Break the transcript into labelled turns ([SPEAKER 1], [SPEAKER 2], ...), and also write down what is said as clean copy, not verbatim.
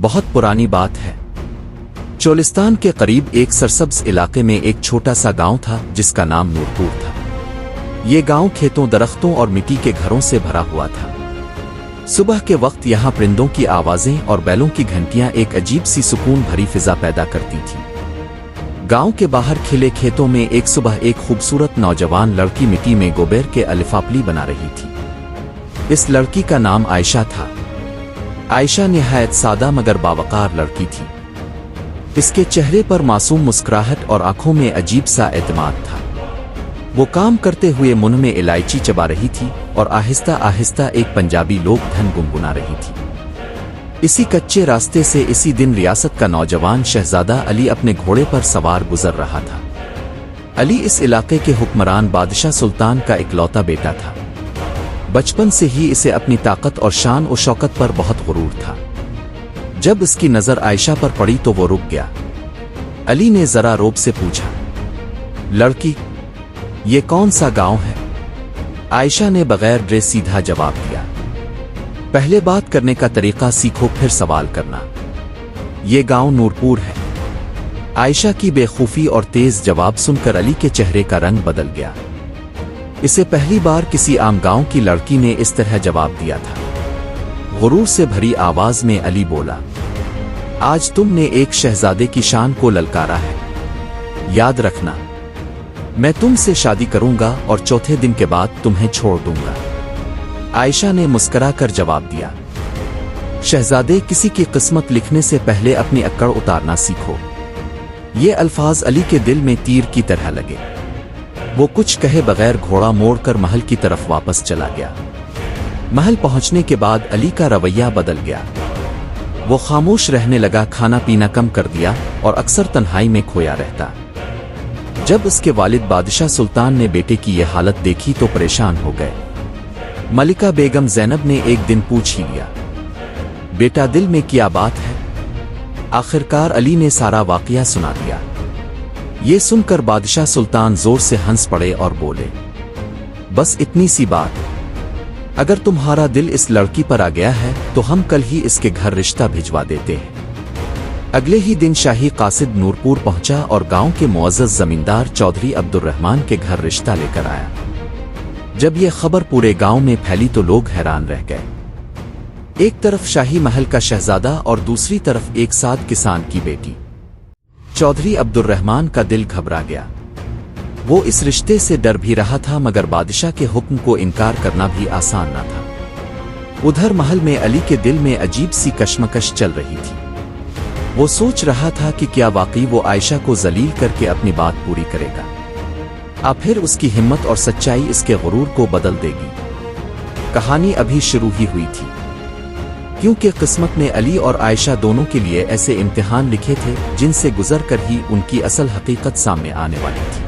[SPEAKER 1] بہت پرانی بات ہے۔ چولستان کے قریب ایک سرسبز علاقے میں ایک چھوٹا سا گاؤں تھا جس کا نام نورپور تھا۔ یہ گاؤں کھیتوں، درختوں اور مٹی کے گھروں سے بھرا ہوا تھا۔ صبح کے وقت یہاں پرندوں کی آوازیں اور بیلوں کی گھنٹیاں ایک عجیب سی سکون بھری فضا پیدا کرتی تھیں۔ گاؤں کے باہر کھلے کھیتوں میں ایک صبح ایک خوبصورت نوجوان لڑکی مٹی میں گوبر کے الفاپلی بنا رہی تھی۔ اس لڑکی کا نام عائشہ تھا۔ عائشہ نہایت سادہ مگر باوقار لڑکی تھی۔ اس کے چہرے پر معصوم مسکراہٹ اور آنکھوں میں عجیب سا اعتماد تھا۔ وہ کام کرتے ہوئے منہ میں الائچی چبا رہی تھی اور آہستہ آہستہ ایک پنجابی لوک دھن گنگنا رہی تھی۔ اسی کچے راستے سے اسی دن ریاست کا نوجوان شہزادہ علی اپنے گھوڑے پر سوار گزر رہا تھا۔ علی اس علاقے کے حکمران بادشاہ سلطان کا اکلوتا بیٹا تھا۔ بچپن سے ہی اسے اپنی طاقت اور شان و شوکت پر بہت غرور تھا۔ جب اس کی نظر عائشہ پر پڑی تو وہ رک گیا۔ علی نے ذرا روب سے پوچھا، لڑکی، یہ کون سا گاؤں ہے؟ عائشہ نے بغیر ڈرے سیدھا جواب دیا، پہلے بات کرنے کا طریقہ سیکھو پھر سوال کرنا۔ یہ گاؤں نورپور ہے۔ عائشہ کی بے خوفی اور تیز جواب سن کر علی کے چہرے کا رنگ بدل گیا۔ اسے پہلی بار کسی عام گاؤں کی لڑکی نے اس طرح جواب دیا تھا۔ غرور سے بھری آواز میں علی بولا، آج تم نے ایک شہزادے کی شان کو للکارا ہے۔ یاد رکھنا، میں تم سے شادی کروں گا اور چوتھے دن کے بعد تمہیں چھوڑ دوں گا۔ عائشہ نے مسکرا کر جواب دیا، شہزادے، کسی کی قسمت لکھنے سے پہلے اپنی اکڑ اتارنا سیکھو۔ یہ الفاظ علی کے دل میں تیر کی طرح لگے۔ وہ کچھ کہے بغیر گھوڑا موڑ کر محل کی طرف واپس چلا گیا۔ محل پہنچنے کے بعد علی کا رویہ بدل گیا۔ وہ خاموش رہنے لگا، کھانا پینا کم کر دیا اور اکثر تنہائی میں کھویا رہتا۔ جب اس کے والد بادشاہ سلطان نے بیٹے کی یہ حالت دیکھی تو پریشان ہو گئے۔ ملکہ بیگم زینب نے ایک دن پوچھ ہی لیا، بیٹا دل میں کیا بات ہے؟ آخرکار علی نے سارا واقعہ سنا دیا۔ یہ سن کر بادشاہ سلطان زور سے ہنس پڑے اور بولے، بس اتنی سی بات؟ اگر تمہارا دل اس لڑکی پر آ گیا ہے تو ہم کل ہی اس کے گھر رشتہ بھجوا دیتے ہیں۔ اگلے ہی دن شاہی قاصد نورپور پہنچا اور گاؤں کے معزز زمیندار چودھری عبد الرحمن کے گھر رشتہ لے کر آیا۔ جب یہ خبر پورے گاؤں میں پھیلی تو لوگ حیران رہ گئے۔ ایک طرف شاہی محل کا شہزادہ اور دوسری طرف ایک سعد کسان کی بیٹی۔ چودھری عبد الرحمن کا دل گھبرا گیا۔ وہ اس رشتے سے ڈر بھی رہا تھا مگر بادشاہ کے حکم کو انکار کرنا بھی آسان نہ تھا۔ ادھر محل میں علی کے دل میں عجیب سی کشمکش چل رہی تھی۔ وہ سوچ رہا تھا کہ کیا واقعی وہ عائشہ کو ذلیل کر کے اپنی بات پوری کرے گا، پھر اس کی ہمت اور سچائی اس کے غرور کو بدل دے گی۔ کہانی ابھی شروع ہی ہوئی تھی، کیونکہ قسمت نے علی اور عائشہ دونوں کے لیے ایسے امتحان لکھے تھے جن سے گزر کر ہی ان کی اصل حقیقت سامنے آنے والی تھی۔